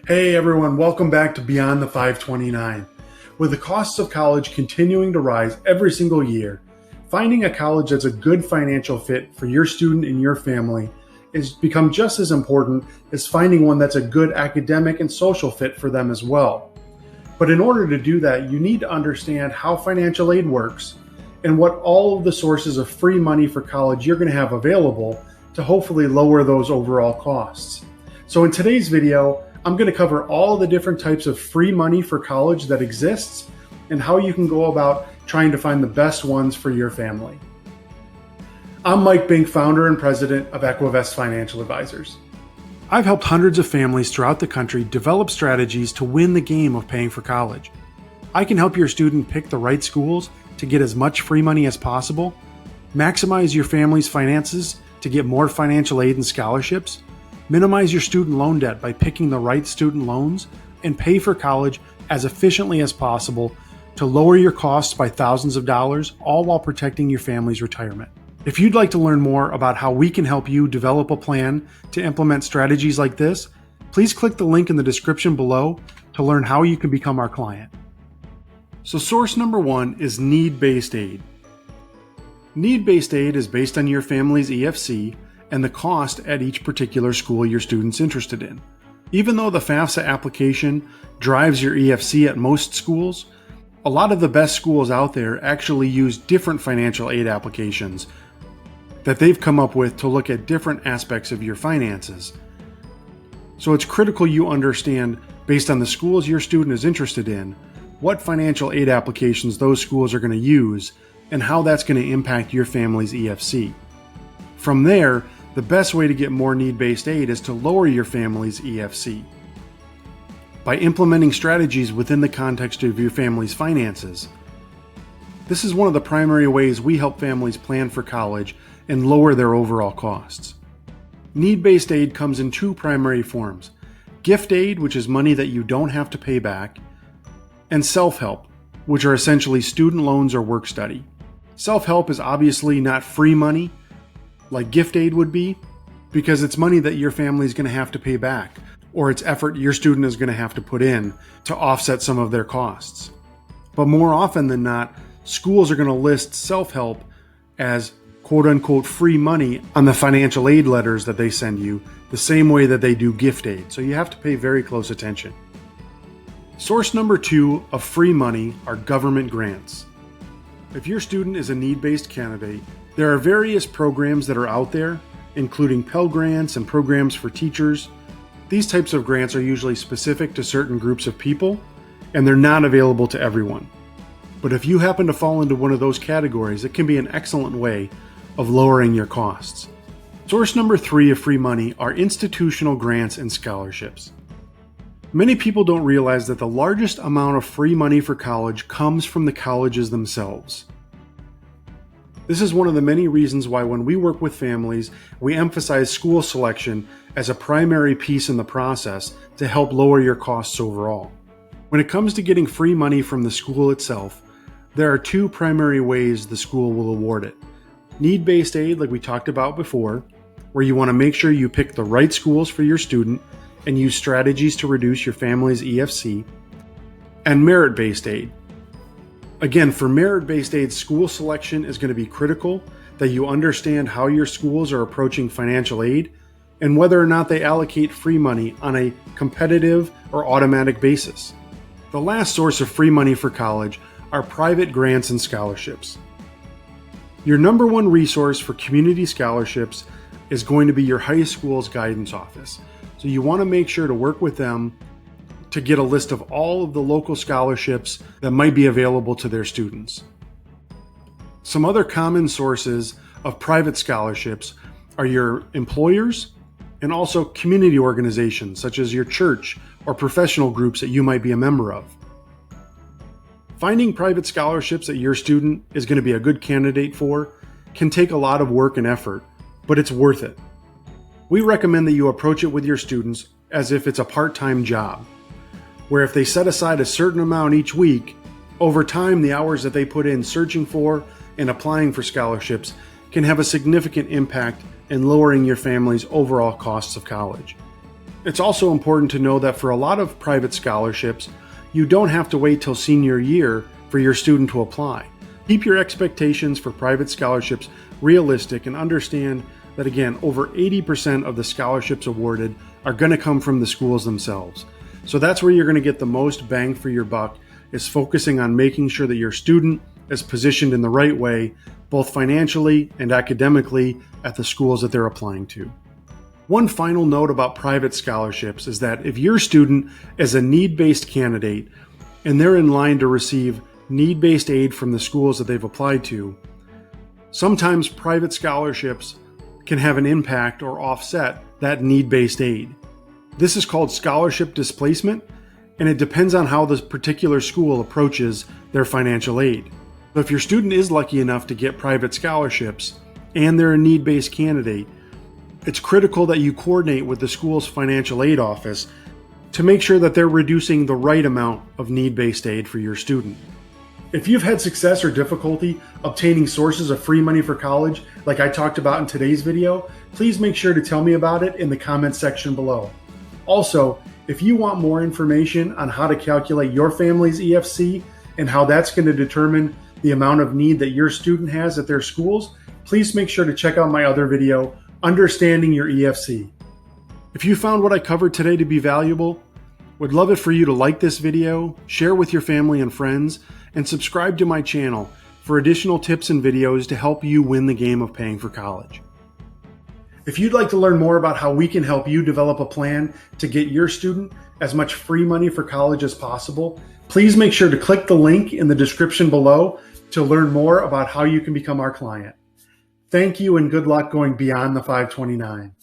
Hey everyone, welcome back to Beyond the 529. With the costs of college continuing to rise every single year, finding a college that's a good financial fit for your student and your family has become just as important as finding one that's a good academic and social fit for them as well. But in order to do that, you need to understand how financial aid works and what all of the sources of free money for college you're going to have available to hopefully lower those overall costs. So in today's video, I'm going to cover all the different types of free money for college that exists and how you can go about trying to find the best ones for your family. I'm Mike Bink, founder and president of Equivest Financial Advisors. I've helped hundreds of families throughout the country develop strategies to win the game of paying for college. I can help your student pick the right schools to get as much free money as possible, maximize your family's finances to get more financial aid and scholarships, minimize your student loan debt by picking the right student loans, and pay for college as efficiently as possible to lower your costs by thousands of dollars, all while protecting your family's retirement. If you'd like to learn more about how we can help you develop a plan to implement strategies like this, please click the link in the description below to learn how you can become our client. So source number one is need-based aid. Need-based aid is based on your family's EFC and the cost at each particular school your student's interested in. Even though the FAFSA application drives your EFC at most schools, a lot of the best schools out there actually use different financial aid applications that they've come up with to look at different aspects of your finances. So it's critical you understand, based on the schools your student is interested in, what financial aid applications those schools are going to use and how that's going to impact your family's EFC. From there, the best way to get more need-based aid is to lower your family's EFC. By implementing strategies within the context of your family's finances. This is one of the primary ways we help families plan for college and lower their overall costs. Need-based aid comes in two primary forms: gift aid, which is money that you don't have to pay back, and self-help, which are essentially student loans or work study. Self-help is obviously not free money, like gift aid would be, because it's money that your family is going to have to pay back, or it's effort your student is going to have to put in to offset some of their costs. But more often than not, schools are going to list self-help as quote-unquote free money on the financial aid letters that they send you, the same way that they do gift aid, so you have to pay very close attention. Source number two of free money are government grants. If your student is a need-based candidate, there are various programs that are out there, including Pell Grants and programs for teachers. These types of grants are usually specific to certain groups of people, and they're not available to everyone. But if you happen to fall into one of those categories, it can be an excellent way of lowering your costs. Source number three of free money are institutional grants and scholarships. Many people don't realize that the largest amount of free money for college comes from the colleges themselves. This is one of the many reasons why when we work with families, we emphasize school selection as a primary piece in the process to help lower your costs overall. When it comes to getting free money from the school itself, there are two primary ways the school will award it. Need-based aid, like we talked about before, where you want to make sure you pick the right schools for your student and use strategies to reduce your family's EFC, and merit-based aid. Again, for merit-based aid, school selection is going to be critical, that you understand how your schools are approaching financial aid and whether or not they allocate free money on a competitive or automatic basis. The last source of free money for college are private grants and scholarships. Your number one resource for community scholarships is going to be your high school's guidance office. So you want to make sure to work with them to get a list of all of the local scholarships that might be available to their students. Some other common sources of private scholarships are your employers and also community organizations such as your church or professional groups that you might be a member of. Finding private scholarships that your student is going to be a good candidate for can take a lot of work and effort, but it's worth it. We recommend that you approach it with your students as if it's a part-time job, where if they set aside a certain amount each week, over time the hours that they put in searching for and applying for scholarships can have a significant impact in lowering your family's overall costs of college. It's also important to know that for a lot of private scholarships, you don't have to wait till senior year for your student to apply. Keep your expectations for private scholarships realistic and understand that, again, over 80% of the scholarships awarded are going to come from the schools themselves. So that's where you're going to get the most bang for your buck, is focusing on making sure that your student is positioned in the right way, both financially and academically, at the schools that they're applying to. One final note about private scholarships is that if your student is a need-based candidate and they're in line to receive need-based aid from the schools that they've applied to, sometimes private scholarships can have an impact or offset that need-based aid. This is called scholarship displacement, and it depends on how this particular school approaches their financial aid. So if your student is lucky enough to get private scholarships and they're a need-based candidate, it's critical that you coordinate with the school's financial aid office to make sure that they're reducing the right amount of need-based aid for your student. If you've had success or difficulty obtaining sources of free money for college, like I talked about in today's video, please make sure to tell me about it in the comments section below. Also, if you want more information on how to calculate your family's EFC and how that's going to determine the amount of need that your student has at their schools, please make sure to check out my other video, Understanding Your EFC. If you found what I covered today to be valuable, would love it for you to like this video, share with your family and friends, and subscribe to my channel for additional tips and videos to help you win the game of paying for college. If you'd like to learn more about how we can help you develop a plan to get your student as much free money for college as possible, please make sure to click the link in the description below to learn more about how you can become our client. Thank you and good luck going beyond the 529.